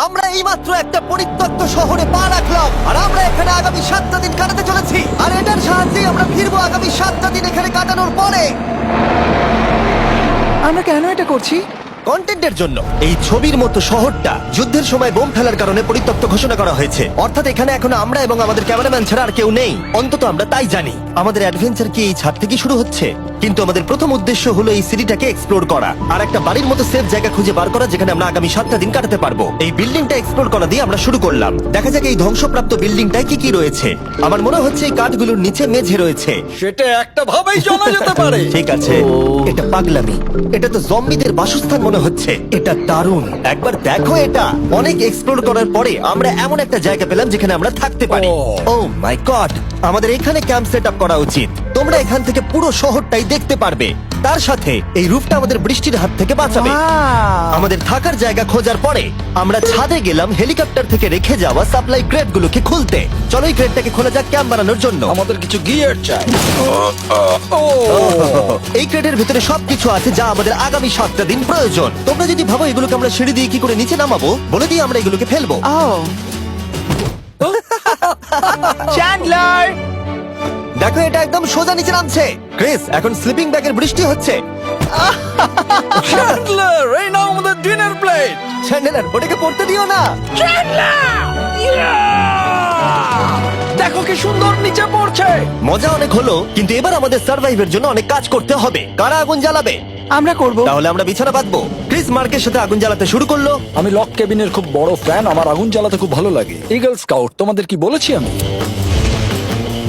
আমরা এইমাত্র একটা পরিত্যক্ত শহরে পা রাখলাম আর আমরা এখানে আগামী 7টা দিন কাটাতে চলেছি আর এটার সাহায্যে আমরা ফিরবো আগামী 7টা দিন এখানে কাটানোর পরে। আমরা কেন এটা করছি? কন্টেন্টের জন্য। এই ছবির মতো শহরটা যুদ্ধের সময় বোম ফেলার কারণে পরিত্যক্ত ঘোষণা করা হয়েছে, অর্থাৎ এখানে এখন আমরা এবং আমাদের ক্যামেরাম্যান ছাড়া আর কেউ নেই। অন্তত আমরা তাই জানি। আমাদের অ্যাডভেঞ্চার কি এই ছাদ থেকে শুরু হচ্ছে? কিন্তু আমাদের প্রথম উদ্দেশ্য হলো এই সিটিটাকে এক্সপ্লোর করা আর একটা বাড়ির মতো সেফ জায়গা খুঁজে বার করা যেখানে আমরা আগামী 7টা দিন কাটাতে পারবো। এই বিল্ডিংটা এক্সপ্লোর করা দিয়ে আমরা শুরু করলাম। দেখা যাক এই ধ্বংসপ্রাপ্ত বিল্ডিংটায় কি কি রয়েছে। আমার মনে হচ্ছে এই কাঠগুলোর নিচে মেঝে রয়েছে। সেটা একটা ভাবেই জানা যেতে পারে। ঠিক আছে, এটা পাগলামি। এটা তো জম্বিদের বাসস্থান মনে হচ্ছে। এটা দারুণ, একবার দেখো এটা। অনেক এক্সপ্লোর করার পরে আমরা এমন একটা জায়গা পেলাম যেখানে আমরা থাকতে পারি। ও মাই গড, আমাদের এখানে ক্যাম্প সেট আপ করা উচিত। তোমরা এখান থেকে পুরো শহরটাই দেখতে পারবে। তার সাথে এই রুফটা আমাদের বৃষ্টির হাত থেকে বাঁচাবে। Wow! আমাদের থাকার জায়গা খোঁজার পরে আমরা ছাদে গেলাম হেলিকপ্টার থেকে রেখে যাওয়া সাপ্লাই ক্রেট গুলোকে খুলতে। চলো এই ক্রেটটাকে খোলা যাক ক্যাম্প বানানোর জন্য। আমাদের কিছু গিয়ার চাই। এই ক্রেটের ভিতরে সবকিছু আছে যা আমাদের আগামী 7টা দিন প্রয়োজন। তোমরা যদি ভাবো এগুলোকে আমরা সিঁড়ি দিয়ে কি করে নিচে নামাবো, বলে দিয়ে আমরা এগুলোকে ফেলবো। Oh! চ্যান্ডলার! দেখো এটা একদম সোজা নিচে নামছে। ক্রিস, এখন স্লিপিং ব্যাগের বৃষ্টি হচ্ছে। চ্যান্ডলার, এই নাও আমাদের ডিনার প্লেট। চ্যান্ডেলার, ওটাকে পড়তে দিও না। দেখো কি সুন্দর নিচে পড়ছে। মজা অনেক হলো, কিন্তু এবার আমাদের সার্ভাইভের জন্য অনেক কাজ করতে হবে। কারা আগুন জ্বালাবে? আমরা করব। তাহলে আমরা বিছানা বাঁধবো। ক্রিস মার্কের সাথে আগুন জ্বালাতে শুরু করলো। আমি লক কেবিনের খুব বড় ফ্যান, আমার আগুন জ্বালাতে খুব ভালো লাগে। ইগল স্কাউট, তোমাদের কি বলেছি আমি?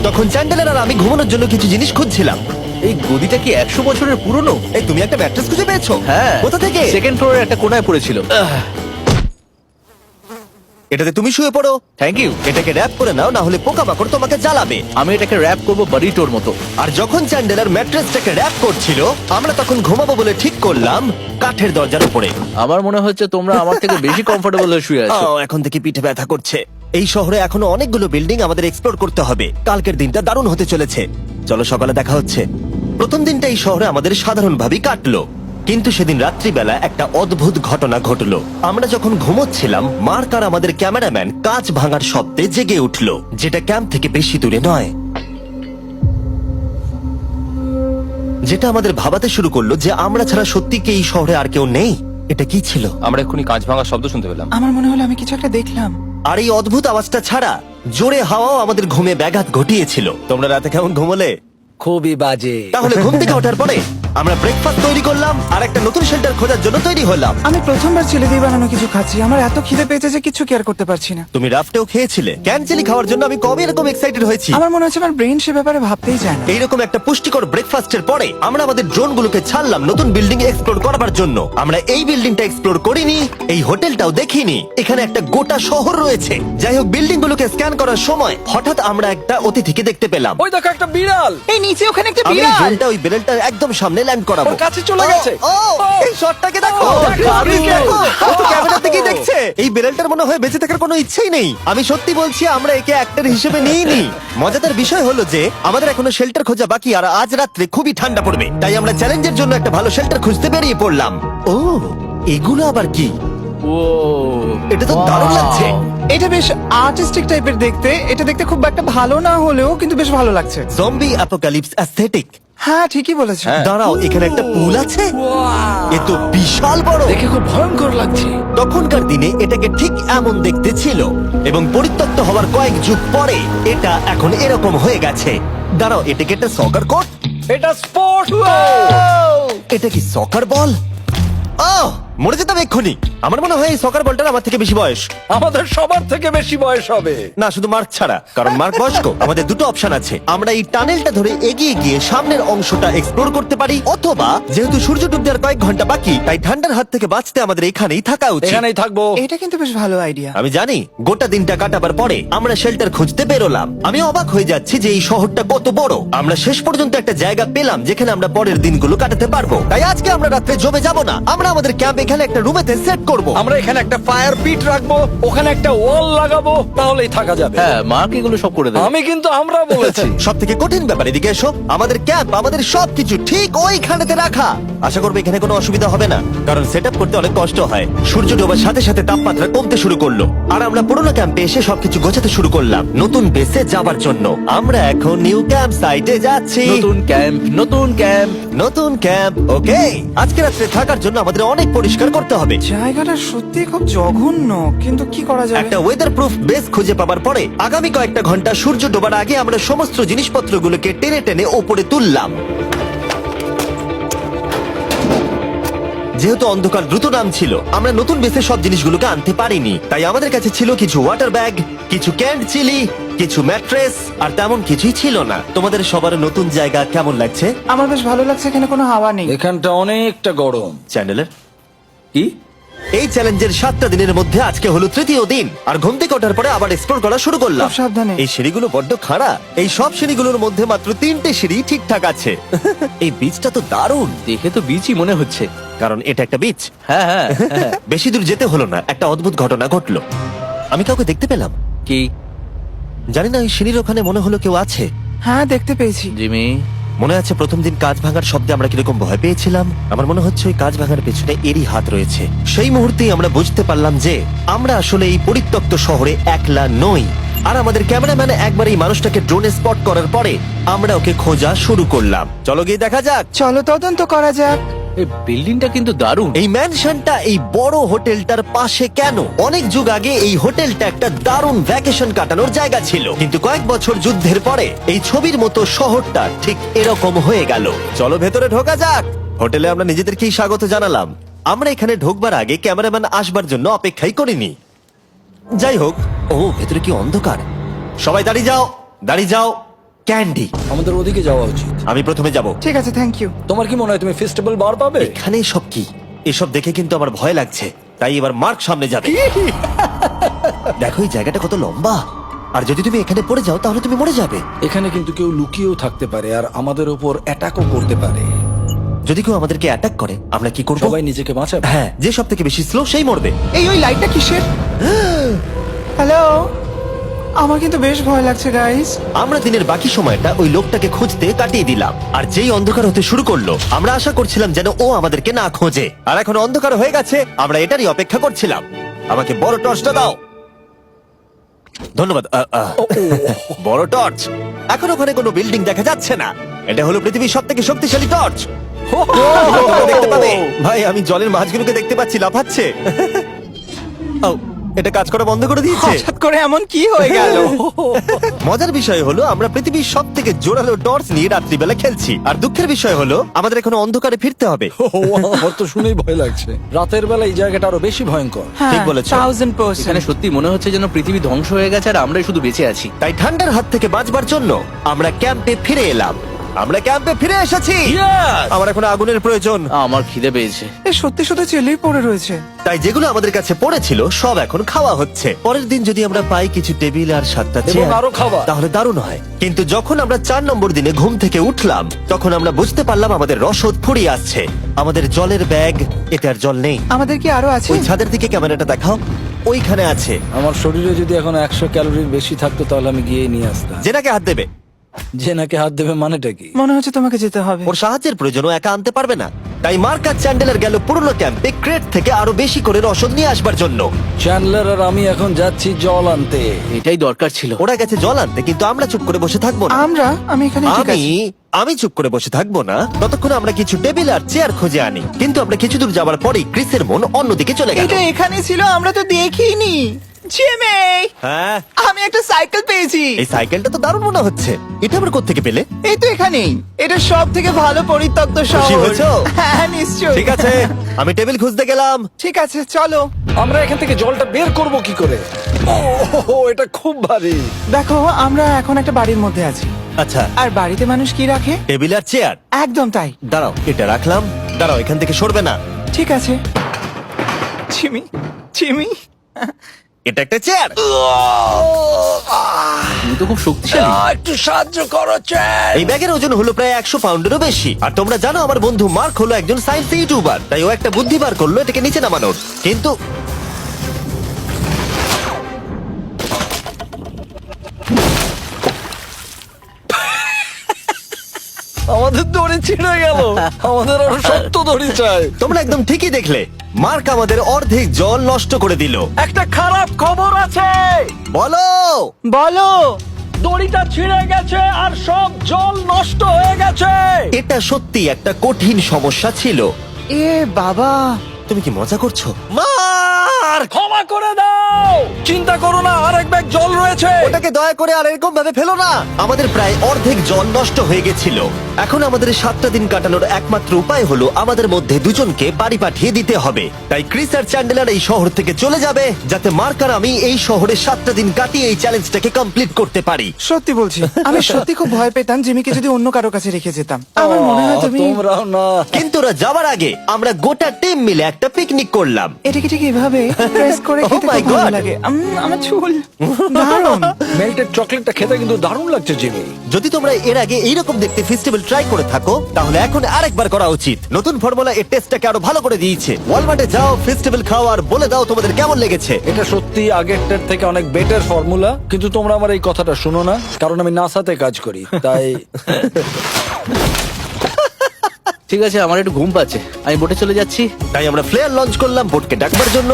তখন চ্যান্ডেলার আর আমি ঘুমানোর জন্য কিছু জিনিস খুঁজছিলাম। এই গদিটা কি 100 বছরের পুরনো? এই তুমি একটা ম্যাট্রেস খুঁজে পেয়েছো? হ্যাঁ। কোথা থেকে? সেকেন্ড ফ্লোরের একটা কোণায় পড়েছিল। এটাতে তুমি শুয়ে পড়ো। Thank you. এটাকে র‍্যাপ করে নাও, না হলে পোকামাকড় তোমাকে জ্বালাবে। আমি এটাকে র‍্যাপ করব বারিটোর মতো। আর যখন চ্যান্ডেলার ম্যাট্রেসটাকে র‍্যাপ করছিল, আমরা তখন ঘুমাবো বলে ঠিক করলাম কাঠের দরজার উপরে। আমার মনে হচ্ছে তোমরা আমার থেকে বেশি কমফোর্টেবল হয়ে শুয়ে আছো। এখন থেকে পিঠে ব্যথা করছে। এই শহরে এখনো অনেকগুলো বিল্ডিং আমাদের এক্সপ্লোর করতে হবে। কালকের দিনটা দারুণ হতে চলেছে। চলো সকালে দেখা হচ্ছে। প্রথম দিনটা এই শহরে আমাদের সাধারণভাবেই কাটলো, কিন্তু সেদিন রাত্রিবেলা একটা অদ্ভুত ঘটনা ঘটলো। আমরা যখন ঘুমোচ্ছিলাম, মার্ক আর আমাদের ক্যামেরাম্যান কাঁচ ভাঙার শব্দে জেগে উঠলো, যেটা ক্যাম্প থেকে বেশি দূরে নয়। যেটা আমাদের ভাবাতে শুরু করলো যে আমরা ছাড়া সত্যি কি এই শহরে আর কেউ নেই। এটা কি ছিল? আমরা এক্ষুনি কাঁচ ভাঙার শব্দ শুনতে পেলাম। আমার মনে হলো আমি কিছু একটা দেখলাম। আর এই অদ্ভুত আওয়াজটা ছাড়া জোরে হাওয়াও আমাদের ঘুমে ব্যাঘাত ঘটিয়েছিল। তোমরা রাতে কেমন ঘুমোলে? খুবই বাজে। তাহলে ঘুম থেকে ওঠার পরে আমরা ব্রেকফাস্ট তৈরি করলাম আর একটা নতুন শেল্টার খোঁজার জন্য তৈরি হলাম। আমি প্রথমবার ছেলে দিয়ে বানানো কিছু খাচ্ছি। আমার এত খিদে পেয়েছে যে কিছু কেয়ার করতে পারছি না। তুমি রাফটেও খেয়েছিলে। ক্যানচেলি খাওয়ার জন্য আমি কবে এরকম এক্সাইটেড হয়েছি। আমার মনে হচ্ছে আমার ব্রেন সে ব্যাপারে ভাবতেই চায় না। এইরকম একটা পুষ্টিকর ব্রেকফাস্টের পরে আমরা আমাদের ড্রোনগুলোকে ছাড়লাম নতুন বিল্ডিং এক্সপ্লোর করার জন্য। আমরা এই বিল্ডিংটা এক্সপ্লোর করিনি, এই হোটেলটাও দেখিনি। এখানে একটা গোটা শহর রয়েছে। যাই হোক, বিল্ডিং গুলোকে স্ক্যান করার সময় হঠাৎ আমরা একটা অতিথিকে দেখতে পেলাম। ওই দেখো একটা বিড়াল। এই নিচে ওখানে একটা আমি এই বিড়াল। ড্রোনটা ওই বেলটার একদম সামনে ল্যান্ড করাবো। ওর কাছে চলে গেছে। ও, এই শটটাকে দেখো। দারুণ। ও তো ক্যামেরা থেকেই দেখছে। এই বেলটার মনে হয় বেঁচে থাকার কোনো ইচ্ছেই নেই। আমি সত্যি বলছি, আমরা একে অ্যাক্টর হিসেবে নিইনি। মজাদার বিষয় হলো যে আমাদের এখনো শেল্টার খোঁজা বাকি, আর আজ রাত্রে খুবই ঠান্ডা পড়বে। তাই আমরা চ্যালেঞ্জের জন্য একটা ভালো শেল্টার খুঁজতে বেরিয়ে পড়লাম। ও, এগুলো আবার কি? ও, এটা তো দারুণ লাগছে। এটা বেশ আর্টিস্টিক টাইপের দেখতে। এটা দেখতে খুব একটা ভালো না হলেও কিন্তু বেশ ভালো লাগছে। Zombie apocalypse aesthetic. হ্যাঁ, ঠিকই বলেছো। দাঁড়াও, এখানে একটা পুল আছে। এ তো বিশাল বড়। দেখে খুব ভয়ঙ্কর লাগছে। তখনকার দিনে এটাকে ঠিক এমন দেখতে ছিল, এবং পরিত্যক্ত হওয়ার কয়েক যুগ পরে এটা এখন এরকম হয়ে গেছে। দাঁড়াও, এটাকে একটা সকার কোর্ট। এটা স্পোর্ট। এটা কি সকার বল? আহ, মরে যেতাম এক্ষুনি। আমার মনে হয় এই সকার বলটার আমার থেকে বেশি বয়স। আমাদের সবার থেকে বেশি বয়স হবে। না, শুধু মার্ক ছাড়া, কারণ মার্ক বয়স্ক। আমাদের দুটো অপশন আছে। আমরা এই টানেলটা ধরে এগিয়ে গিয়ে সামনের অংশটা এক্সপ্লোর করতে পারি, অথবা যেহেতু সূর্য ডুবতে আর কয়েক ঘন্টা বাকি, তাই ঠান্ডার হাত থেকে বাঁচতে আমাদের এখানেই থাকা উচিত। এখানেই থাকবো। এটা কিন্তু বেশ ভালো আইডিয়া। আমি জানি। গোটা দিনটা কাটাবার পরে আমরা শেল্টার খুঁজতে বেরোলাম। আমি অবাক হয়ে যাচ্ছি যে এই শহরটা কত বড়। আমরা শেষ পর্যন্ত একটা জায়গা পেলাম যেখানে আমরা পরের দিনগুলো কাটাতে পারবো। তাই আজকে আমরা রাত্রে জমে যাব না। আমরা আমাদের ক্যাম্প এখানে একটা রুমেতে সেট করব। আমরা এখানে একটা ফায়ার পিট রাখবো, ওখানে একটা ওয়াল লাগাবো, তাহলেই থাকা যাবে। হ্যাঁ মার্ক এগুলো সব করে দেবে। আমি কিন্তু আমরা বলেছি। সব থেকে কঠিন ব্যাপার, এদিকে এসো। আমাদের ক্যাম্প, আমাদের সবকিছু ঠিক ওইখানেতে রাখা। আশা করবো এখানে কোনো অসুবিধা হবে না, কারণ সেট করতে অনেক কষ্ট হয়। সূর্য ডোবার সাথে সাথে তাপমাত্রা কমতে শুরু করলো, আর আমরা পুরোনো ক্যাম্পে এসে সবকিছু গোছাতে শুরু করলাম নতুন বেসে যাবার জন্য। আমরা এখন নিউ ক্যাম্প সাইটে যাচ্ছি। নতুন ক্যাম্প, নতুন ক্যাম্প। নতুন ক্যাম্প, ওকে। আজকে রাত্রে থাকার জন্য আমাদের অনেক পরিষ্কার করতে হবে। জায়গাটা সত্যি খুব জঘন্য, কিন্তু কি করা যাবে? একটা ওয়েদার প্রুফ বেস খুঁজে পাবার পরে আগামী কয়েকটা ঘন্টা সূর্য ডোবার আগে আমরা সমস্ত জিনিসপত্রগুলোকে টেনে টেনে ওপরে তুললাম। যেহেতু অন্ধকার দ্রুত নামছিল, আমরা নতুন বেসে সব জিনিসগুলোকে আনতে পারিনি, তাই আমাদের কাছে ছিল কিছু ওয়াটার ব্যাগ, কিছু ক্যান্ড চিলি, কিছু ম্যাট্রেস, আর তেমন কিছুই ছিল না। তোমাদের সবার নতুন জায়গা কেমন লাগছে? আমার বেশ ভালো লাগছে, এখানে কোনো হাওয়া নেই। এখানটা অনেকটা গরম। চ্যানেলের কি? এই চ্যালেঞ্জের 7টা দিনের মধ্যে আজকে হলো তৃতীয় দিন, আর ঘুম থেকে ওঠার পরে আবার এক্সপ্লোর করা শুরু করলাম। খুব সাবধানে। এই সিঁড়িগুলো বড্ড খাড়া। এই সব সিঁড়িগুলোর মধ্যে মাত্র 3টে সিঁড়ি ঠিকঠাক আছে। এই বীজটা তো দারুণ, দেখে তো বিচই মনে হচ্ছে। কারণ এটা একটা বীজ। হ্যাঁ হ্যাঁ হ্যাঁ। বেশি দূর যেতে হলো না, একটা অদ্ভুত ঘটনা ঘটলো। আমি কাউকে দেখতে পেলাম, কি? জানি না, ওই সিঁড়ির ওখানে মনে হলো কেউ আছে। হ্যাঁ, দেখতে পেয়েছি। জিমি, মনে আছে প্রথম দিন কাঁচ ভাঙার শব্দে আমরা কিরকম ভয় পেয়েছিলাম? আমার মনে হচ্ছে ওই কাঁচ ভাঙার পেছনে এরই হাত রয়েছে। সেই মুহূর্তেই আমরা বুঝতে পারলাম যে আমরা আসলে এই পরিত্যক্ত শহরে একলা নই। আর আমাদের ক্যামেরাম্যান একবার এই মানুষটাকে ড্রোনে স্পট করার পরে আমরা ওকে খোঁজা শুরু করলাম। চলো গিয়ে দেখা যাক। চলো তদন্ত করা যাক। এই বিল্ডিংটা কিন্তু দারুণ। এই ম্যানশনটা এই বড় হোটেলটার পাশে কেন? অনেক যুগ আগে এই হোটেলটা একটা দারুণ ভ্যাকেশন কাটানোর জায়গা ছিল, কিন্তু কয়েক বছর যুদ্ধের পরে এই ছবির মতো শহরটা ঠিক এরকম হয়ে গেল। চলো ভেতরে ঢোকা যাক। হোটেলে আমরা নিজেদেরকেই স্বাগত জানালাম। আমরা এখানে ঢোকবার আগে ক্যামেরাম্যান আসবার জন্য অপেক্ষাই করিনি। যাই হোক, ও ভেতরে কি অন্ধকার। সবাই দাঁড়িয়ে যাও, দাঁড়িয়ে যাও। ক্যান্ডি, আমাদের ওদিকে যাওয়া উচিত। আমি প্রথমে যাব। ঠিক আছে, থ্যাংক ইউ। তোমার কি মনে হয় তুমি ফেস্টিভ্যাল বার পাবে? এখানে সব কি? এসব দেখে কিন্তু আমার ভয় লাগছে, তাই এবার মার্ক সামনে যাবে। দেখো এই জায়গাটা কত লম্বা, আর যদি তুমি এখানে পড়ে যাও তাহলে তুমি মরে যাবে। এখানে কিন্তু কেউ লুকিয়েও থাকতে পারে আর আমাদের উপর অ্যাটাকও করতে পারে। যদি কেউ আমাদেরকে অ্যাটাক করে আমরা কি করব? সবাই নিজেকে বাঁচাবে। হ্যাঁ, যে সব থেকে বেশি স্লো সেই মরবে। ওই লাইটটা কিসের? হ্যালো, আমার কিন্তু বেশ ভয় লাগছে গাইস। আমরা দিনের বাকি সময়টা ওই লোকটাকে খুঁজতে কাটিয়ে দিলাম, আর যেই অন্ধকার হতে শুরু করলো আমরা আশা করছিলাম যেন ও আমাদেরকে না খোঁজে। আর এখন অন্ধকার হয়ে গেছে, আমরা এটারই অপেক্ষা করছিলাম। আমাকে বড় টর্চটা দাও। ধন্যবাদ। বড় টর্চ। এখন ওখানে কোনো বিল্ডিং দেখা যাচ্ছে না। এটা হলো পৃথিবীর সব থেকে শক্তিশালী টর্চ। তোমরা দেখতে পাবে। ভাই, আমি জলের মাছগুলোকে দেখতে পাচ্ছি লাফাচ্ছে। ও, এটা কাজ করা বন্ধ করে দিয়েছে। হঠাৎ করে এমন কি হয়ে গেল? মজার বিষয় হলো আমরা পৃথিবীর সব থেকে জোরালো টর্চ নিয়ে রাত্রিবেলা খেলছি, আর দুঃখের বিষয় হলো আমাদের এখন অন্ধকারে ফিরতে হবে। আমার তো শুনেই ভয় লাগছে। রাতের বেলা এই জায়গাটা আরো বেশি ভয়ঙ্কর। ঠিক বলেছো। 1000%। এখানে সত্যি মনে হচ্ছে যেন পৃথিবী ধ্বংস হয়ে গেছে আর আমরাই শুধু বেঁচে আছি। তাই ঠান্ডার হাত থেকে বাঁচবার জন্য আমরা ক্যাম্পে ফিরে এলাম। আমরা ক্যাম্পে ফিরে এসেছি। আমার এখন আগুনের প্রয়োজন। আমার খিদে পেয়েছে। এ সত্যি সত্যি চেলেই পড়ে রয়েছে। তাই যেগুলো আমাদের কাছে পড়েছিল সব এখন খাওয়া হচ্ছে। পরের দিন যদি আমরা পাই কিছু টেবিল আর 7টা এবং চেয়ার, আরো খাবার। তাহলে দারুণ হয়। কিন্তু যখন আমরা 4 নম্বর দিনে ঘুম থেকে উঠলাম তখন আমরা বুঝতে পারলাম আমাদের রসদ ফুরিয়ে আসছে। আমাদের জলের ব্যাগ, এতে আর জল নেই। আমাদের কি আরো আছে? ওই ছাদের দিকে ক্যামেরাটা দেখাও, ওইখানে আছে। আমার শরীরে যদি এখন 100 ক্যালোরির বেশি থাকতো তাহলে আমি গিয়ে নিয়ে আসতাম। জেনাকে হাত দেবে। যে নাকি হাত দেবে মানেটা কি? মনে হচ্ছে তোমাকে যেতে হবে। ওর সাহায্যের প্রয়োজন, ও একা আনতে পারবে না। তাই মার্ক আর চ্যান্ডেলার গেল পুরনো ক্যাম্পে ক্রেট থেকে আরো বেশি করে রসদ নিয়ে আসবার জন্য। চ্যান্ডলার আর আমি এখন যাচ্ছি জল আনতে। এটাই দরকার ছিল। ওরা গেছে জল আনতে, কিন্তু আমরা চুপ করে বসে থাকবো না। আমি এখানে ঠিক আছি। আমি চুপ করে বসে থাকবো না ততক্ষণ আমরা কিছু টেবিল আর চেয়ার খুঁজে আনি। কিন্তু আমরা কিছু দূর যাবার পরেই ক্রিসের মন অন্যদিকে চলে গেল। এটা এখানে ছিল, আমরা তো দেখিনি। জিমি, হ্যাঁ, আমি একটা সাইকেল পেয়েছি। এই সাইকেলটা তো দারুণ মনে হচ্ছে। এটা আমরা কোত্থেকে পেলে? এই তো এখানেই। এটা সব থেকে ভালো পরিত্যক্ত খুশি শহর। হয়েছো? হ্যাঁ, নিশ্চয়ই। ঠিক আছে, আমি টেবিল খুঁজতে গেলাম। ঠিক আছে, চলো। আমরা এখান থেকে জলটা বের করব কি করে? ও, এটা খুব ভারী। দেখো, আমরা এখন একটা বাড়ির মধ্যে আছি। আচ্ছা, আর বাড়িতে মানুষ কি রাখে? টেবিল আর চেয়ার। একদম তাই। দাঁড়াও, এটা রাখলাম। দাঁড়াও, এখান থেকে সরবে না। ঠিক আছে। চিমি, চিমি, এটা একটা চেয়ার। তুমি তো খুব শক্তিশালী। একটু সাহায্য করো চ্যান। এই ব্যাগের ওজন হলো প্রায় 100 পাউন্ডেরও বেশি। আর তোমরা জানো আমার বন্ধু মার্ক হলো একজন সায়েন্স ইউটিউবার, তাই ও একটা বুদ্ধি বার করলো এটাকে নিচে নামানোর। কিন্তু আমাদের দড়ি ছিঁড়ে গেল। আমাদের আরো শক্ত দড়ি চাই। তোমরা একদম ঠিকই দেখলে, মার্ক আমাদের অর্ধেক জল নষ্ট করে দিল। একটা খারাপ খবর আছে, বলো। বলো। দড়িটা ছিঁড়ে গেছে আর সব জল নষ্ট হয়ে গেছে। এটা সত্যি একটা কঠিন সমস্যা ছিল। এ বাবা, তুমি কি মজা করছো? মার্ক, ক্ষমা করে দাও। চিন্তা করো না, আরেক ব্যাগ জল রয়েছে। ওটাকে দয়া করে আর এরকম ভাবে ফেলো না। আমাদের প্রায় অর্ধেক জল নষ্ট হয়ে গেছিল। এখন আমাদের 7টা দিন কাটানোর একমাত্র উপায় হলো আমাদের মধ্যে দুজনকে বাড়ি পাঠিয়ে দিতে হবে। তাই ক্রিস আর চ্যান্ডেলার এই শহর থেকে চলে যাবে, যাতে মার্ক আর আমি এই শহরে 7টা দিন কাটিয়ে এই চ্যালেঞ্জটাকে কমপ্লিট করতে পারি। সত্যি বলছি, আমি সত্যি খুব ভয় পেতাম জিমিকে যদি অন্য কারো কাছে রেখে যেতাম। আমার মনে হয় তুমি তোমরাও না। কিন্তু ওরা যাওয়ার আগে আমরা গোটা টিম মিলে একটা পিকনিক করলাম। এটাকে ঠিক এভাবে প্রেস করে Oh খেতে my খুব ভালো God! লাগে। আমার চুল দারুণ। মেল্টেড চকলেটটা খেতে কিন্তু দারুণ লাগছে জিমি। যদি তোমরা এর আগে এইরকম দেখতে ফেস্টিভ্যাল ট্রাই করে থাকো, তাহলে এখন আরেকবার করা উচিত। নতুন ফর্মুলা এর টেস্টটাকে আরো ভালো করে দিয়েছে। ওয়ালমার্টে যাও, ফেস্টিভ্যাল খাও আর বলে দাও তোমাদের কেমন লেগেছে। এটা সত্যি আগেরটার থেকে অনেক বেটার ফর্মুলা, কিন্তু তোমরা আমার এই কথাটা শুনো না, কারণ আমি নাসাতে কাজ করি, তাই ঠিক আছে, আমার একটু ঘুম পাচ্ছে, আমি বোটে চলে যাচ্ছি। তাই আমরা ফ্লেয়ার লঞ্চ করলাম বোটকে ডাকবার জন্য,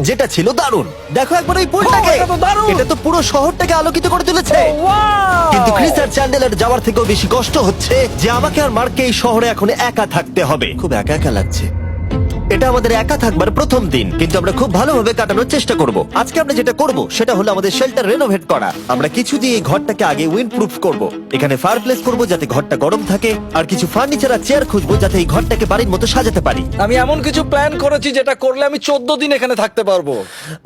যেটা ছিল দারুণ। দেখো একবার ওই পুলটাকে, এটা তো দারুণ! এটা তো পুরো শহরটাকে আলোকিত করে তুলেছে। কিন্তু ক্রিস আর চ্যান্ডেলার যাওয়ার থেকেও বেশি কষ্ট হচ্ছে যে আমাকে আর মার্ককে এই শহরে এখন একা থাকতে হবে। খুব একা একা লাগছে। এটা আমাদের একা থাকবার প্রথম দিন, কিন্তু আমরা খুব ভালোভাবে কাটানোর চেষ্টা করব। আজকে আমরা যেটা করব সেটা হলো আমাদের শেল্টার রেনোভেট করা। আমরা কিছু দিয়ে এই ঘরটাকে আগে উইন্ড প্রুফ করব। এখানে ফায়ারপ্লেস করব যাতে ঘরটা গরম থাকে, আর কিছু ফার্নিচার আর চেয়ার খুঁজবো যাতে এই ঘরটাকে বাড়ির মতো সাজাতে পারি। আমি এমন কিছু প্ল্যান করেছি যেটা করলে আমি 14 দিন এখানে থাকতে পারবো।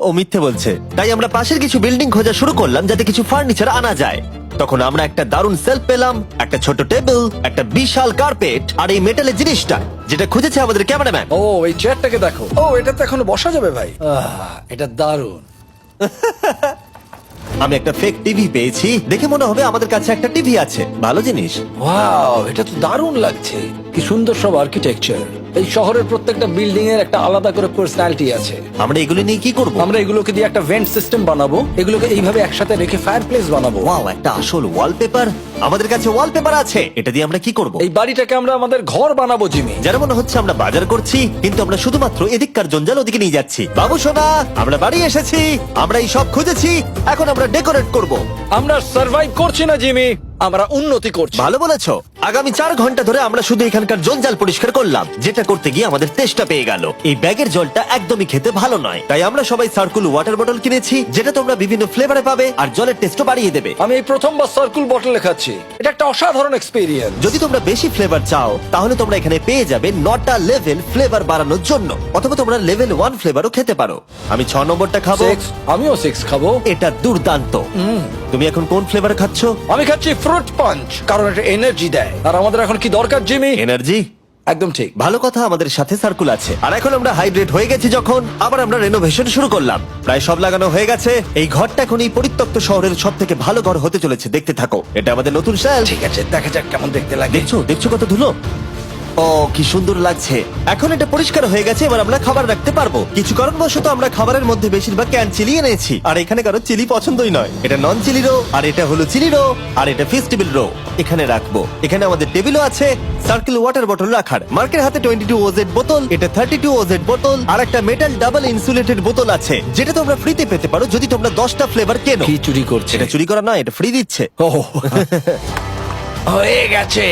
ও মিথ্যে বলছে। তাই আমরা পাশের কিছু বিল্ডিং খোঁজা শুরু করলাম যাতে কিছু ফার্নিচার আনা যায়। তখন আমরা একটা দারুণ সেলফ পেলাম, একটা ছোট টেবিল, একটা বিশাল কার্পেট আর এই মেটালের জিনিসটা যেটা খুঁজেছে আমাদের ক্যামেরাম্যান। ও এই চেয়ারটাকে দেখো, ও এটাতে এখনো বসা যাবে ভাই। এটা দারুণ। আমি একটা ফেক টিভি পেয়েছি, দেখে মনে হবে আমাদের কাছে একটা টিভি আছে। ভালো জিনিস। ওয়াও, এটা তো দারুণ লাগছে। কি সুন্দর সব আর্কিটেকচার। এই শহরের প্রত্যেকটা বিল্ডিং এর একটা আলাদা করে পার্সোনালিটি আছে। আমরা এগুলো নিয়ে কি করব? আমরা এগুলোকে দিয়ে একটা ভেন্ট সিস্টেম বানাবো, এগুলোকে এইভাবে একসাথে রেখে ফায়ারপ্লেস বানাবো। ওয়াও, একটা আসল ওয়ালপেপার। আমাদের কাছে ওয়ালপেপার আছে, এটা দিয়ে আমরা কি করব? এই বাড়িটাকে আমরা আমাদের ঘর বানাবো জিমি। যারা মনে হচ্ছে আমরা বাজার করছি, কিন্তু আমরা শুধুমাত্র এদিককার জঞ্জাল ওদিকে নিয়ে যাচ্ছি। বাবু সোনা, আমরা বাড়ি এসেছি, আমরা এই সব খুঁজেছি, এখন আমরা ডেকোরেট করব। আমরা সার্ভাইভ করছি না জিমি, আমরা উন্নতি করছি। ভালো বলেছো। আগামী 4 ঘন্টা ধরে আমরা শুধু এখানকার জঞ্জাল পরিষ্কার করলাম, যেটা করতে গিয়ে আমাদের তেষ্টা পেয়ে গেল। এই ব্যাগের জলটা একদমই খেতে ভালো নয়, তাই আমরা সবাই সার্কুল ওয়াটার বটল কিনেছি, যেটা তোমরা বিভিন্ন ফ্লেভারে পাবে আর জলের টেস্টও বাড়িয়ে দেবে। আমি এই প্রথমবার সার্কুল বটলে খাচ্ছি, এটা একটা অসাধারণ এক্সপেরিয়েন্স। যদি তোমরা বেশি ফ্লেভার চাও, তাহলে তোমরা এখানে পেয়ে যাবে 9টা লেভেল ফ্লেভার বাড়ানোর জন্য, অথবা তোমরা লেভেল 1 ফ্লেভারও খেতে পারো। আমি 6 নম্বরটা খাবো। আমিও 6 খাবো। এটা দুর্দান্ত। তুমি এখন কোন ফ্লেভার খাচ্ছ? আমি খাচ্ছি ফ্রুট পাঞ্চ, কারণ এটা এনার্জি দেয়। আর আমাদের এখন কি দরকার জিমি? এনার্জি। একদম ঠিক। ভালো কথা, আমাদের সাথে সার্কুল আছে। আর এখন আমরা হাইড্রেট হয়ে গেছি যখন, আবার আমরা রেনোভেশন শুরু করলাম। প্রায় সব লাগানো হয়ে গেছে। এই ঘরটা এখন এই পরিত্যক্ত শহরের সব থেকে ভালো ঘর হতে চলেছে। দেখতে থাকো, এটা আমাদের নতুন শেল। ঠিক আছে, দেখা যাক কেমন দেখতে লাগে। দেখছো কত ধুলো। ও কি সুন্দর লাগছে। এখন এটা পরিষ্কার হয়ে গেছে, এবার আমরা খাবার রাখতে পারবো। কিছু কারণবশত আমরা খাবারের মধ্যে বেশিরভাগ ক্যান চিলি এনেছি, আর এখানে কারো চিলি পছন্দই নয়। এটা নন চিলি রো, আর এটা হলো চিলি রো, আর এটা ফেস্টিভ্যাল রো। এখানে রাখবো। এখানে আমাদের টেবিলও আছে, সার্কেল ওয়াটার বটল রাখার। মার্কের হাতে 22 ওজেড বোতল, এটা 32 ওজেড বোতল, আর একটা মেটাল ডাবল ইনসুলেটেড বোতল আছে, যেটা তোমরা ফ্রিতে পেতে পারো যদি তোমরা 10টা ফ্লেভার কেনো। কি চুরি করছে? এটা চুরি করা নয়, এটা ফ্রি দিচ্ছে। হয়ে গেছে।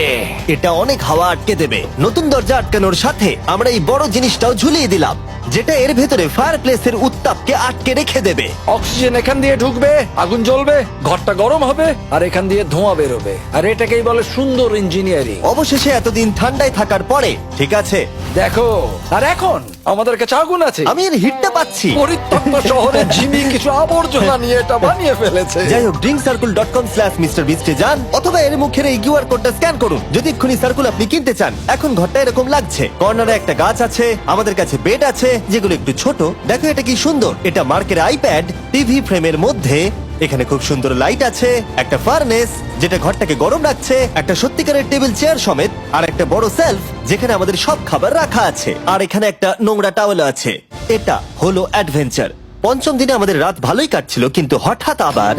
এটা অনেক হাওয়া আটকে দেবে। নতুন দরজা আটকানোর সাথে আমরা এই বড় জিনিসটাও ঝুলিয়ে দিলাম, যেটা এর ভেতরে ফায়ারপ্লেসের উত্তাপকে আটকে রেখে দেবে। অক্সিজেন এখান দিয়ে ঢুকবে, আগুন জ্বলবে, ঘরটা গরম হবে, আর এখান দিয়ে ধোঁয়া বেরোবে। আর এটাকেই বলে সুন্দর ইঞ্জিনিয়ারিং। অবশেষে এতদিন ঠান্ডায় থাকার পরে ঠিক আছে। দেখো, আর এখন আমাদের কাছে আগুন আছে। আমি এর হিটটা পাচ্ছি। পরিত্যক্ত শহরে জিমি কিছু আবর্জনা নিয়ে এটা বানিয়ে ফেলেছে। যাই হোক, drinkcircle.com/MrBeast এ যান, অথবা এর মুখের এই কিউআর কোডটা স্ক্যান করুন যদি এক্ষুনি সার্কুল আপনি কিনতে চান। এখন ঘরটা এরকম লাগছে। কর্নারে একটা গাছ আছে, আমাদের কাছে বেড আছে, যেগুলো একটু ছোট। দেখো এটা কি সুন্দর, এটা মার্কের আইপ্যাড টিভি ফ্রেমের মধ্যে। এখানে খুব সুন্দর লাইট আছে, একটা ফার্নেস যেটা ঘরটাকে গরম রাখছে, একটা সত্যিকারের টেবিল চেয়ার সমেত, আর একটা বড় সেলফ যেখানে আমাদের সব খাবার রাখা আছে, আর এখানে একটা নোংরা টাওয়েল আছে। এটা হলো অ্যাডভেঞ্চার। পঞ্চম দিনে আমাদের রাত ভালোই কাটছিল, কিন্তু হঠাৎ আবার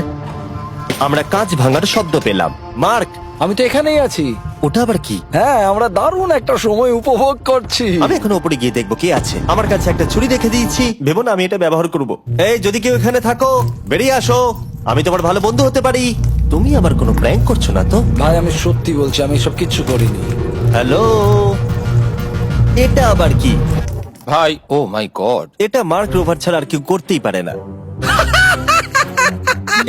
আমরা কাঁচ ভাঙার শব্দ পেলাম। মার্ক, আমি তো এখানেই আছি। ওটা আবার কি? হ্যাঁ, আমরা দারুণ একটা সময় উপভোগ করছি। আমি এখন উপরে গিয়ে দেখবো কি আছে। আমার কাছে একটা ছুরি রেখে দিয়েছি, ভেবো না আমি এটা ব্যবহার করব। এই, যদি কেউ এখানে থাকো বেরিয়ে আসো, আমি তোমার ভালো বন্ধু হতে পারি। তুমি আমার কোনো প্র্যাঙ্ক করছো না তো? ভাই, আমি সত্যি বলছি, আমি সব কিচ্ছু করিনি। হ্যালো, এটা আবার কি? ভাই, ও মাই গড। এটা মার্ক রোভার ছাড়া আর কেউ করতেই পারে না।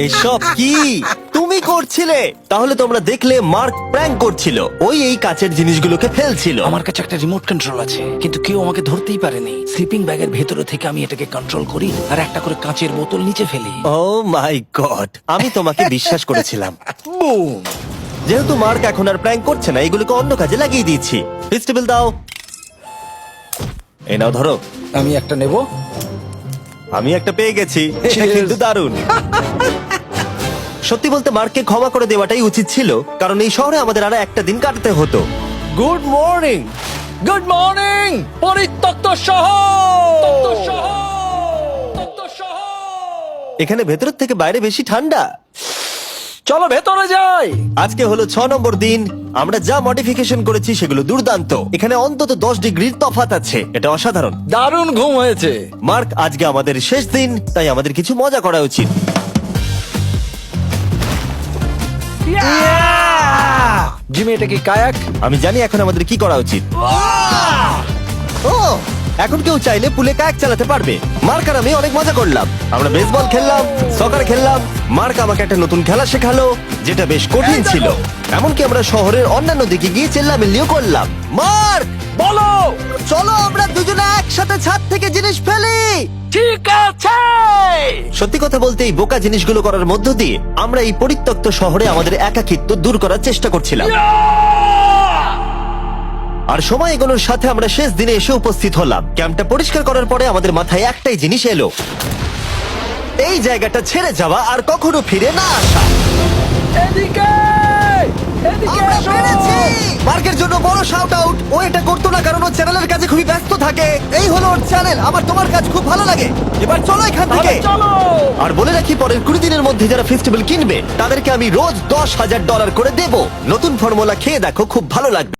এসব কি তুমি করছিলে? তাহলে তোমরা দেখলে মার্ক প্র্যাঙ্ক করছিল। ওই এই কাচের জিনিসগুলোকে ফেলছিল। আমার কাছে একটা রিমোট কন্ট্রোল আছে, কিন্তু কেউ আমাকে ধরতেই পারেনি। স্লিপিং ব্যাগের ভেতরে থেকে আমি এটাকে কন্ট্রোল করি আর একটা করে কাঁচের বোতল নিচে ফেলি। ও মাই গড, আমি তোমাকে বিশ্বাস করেছিলাম। বুম! যেহেতু মার্ক এখন আর প্র্যাঙ্ক করছে না, এগুলোকে অন্য কাজে লাগিয়ে দিয়েছি। ফেস্টিভ্যাল দাও। এই নাও, ধরো। আমি একটা নেব। আমি একটা পেয়ে গেছি, Cheers! কিন্তু দারুণ। সত্যি বলতে মার্ককে ক্ষমা করে দেওয়াটাই উচিত ছিল, কারণ এই শহরে আমাদের আরো একটা দিন কাটাতে হতো। Good morning. গুড মর্নিং, পরিত্যক্ত শহর। এখানে ভেতরের থেকে বাইরে বেশি ঠান্ডা। চলো ভেতরে যাই। আজকে হলো 6 নম্বর দিন। আমরা যা মডিফিকেশন করেছি সেগুলো দুর্দান্ত। এখানে অন্তত 10 ডিগ্রির তফাৎ আছে, এটা অসাধারণ। দারুণ ঘুম হয়েছে। মার্ক, আজকে আমাদের শেষ দিন, তাই আমাদের কিছু মজা করা উচিত। জিমি, এটা কি কায়াক? আমি জানি এখন আমাদের কি করা উচিত। ও, এখন কেউ চাইলে পুলে কায়াক চালাতে পারবে। মার্ক আর আমি অনেক মজা করলাম। আমরা বেসবল খেললাম, সকার খেললাম। মার্ক আমাকে একটা নতুন খেলা শেখালো, যেটা বেশ কঠিন ছিল। এমনকি আমরা শহরের অন্যান্য দিকে গিয়ে চেল্লামিল্লিও করলাম। মার্ক, বলো। চলো আমরা দুজনে একসাথে ছাদ থেকে জিনিস ফেলি। ঠিক আছে। সত্যি কথা বলতে, এই বোকা জিনিসগুলো করার মধ্য দিয়ে আমরা এই পরিত্যক্ত শহরে আমাদের একাকিত্ব দূর করার চেষ্টা করছিলাম। আর সময় এগোনোর সাথে আমরা শেষ দিনে এসে উপস্থিত হলাম। ক্যাম্পটা পরিষ্কার করার পরে আমাদের মাথায় একটাই জিনিস এলো, এই জায়গাটা ছেড়ে যাওয়া আর কখনো ফিরে না আসা। এদিকে, এদিকে আমরা এসো। পেরেছি! মার্কের জন্য বড় শাউট আউট। ও এটা করতো না কারণ ও চ্যানেলের কাছে খুবই ব্যস্ত থাকে। এই হলো ওর চ্যানেল। আমার তোমার কাজ খুব ভালো লাগে। এবার চলো এখান থেকে। তাহলে চলো। আর বলে রাখি, পরের 20 দিনের মধ্যে যারা ফেস্টিভ্যাল কিনবে তাদেরকে আমি রোজ $10,000 করে দেব। নতুন ফর্মুলা খেয়ে দেখো, খুব ভালো লাগবে।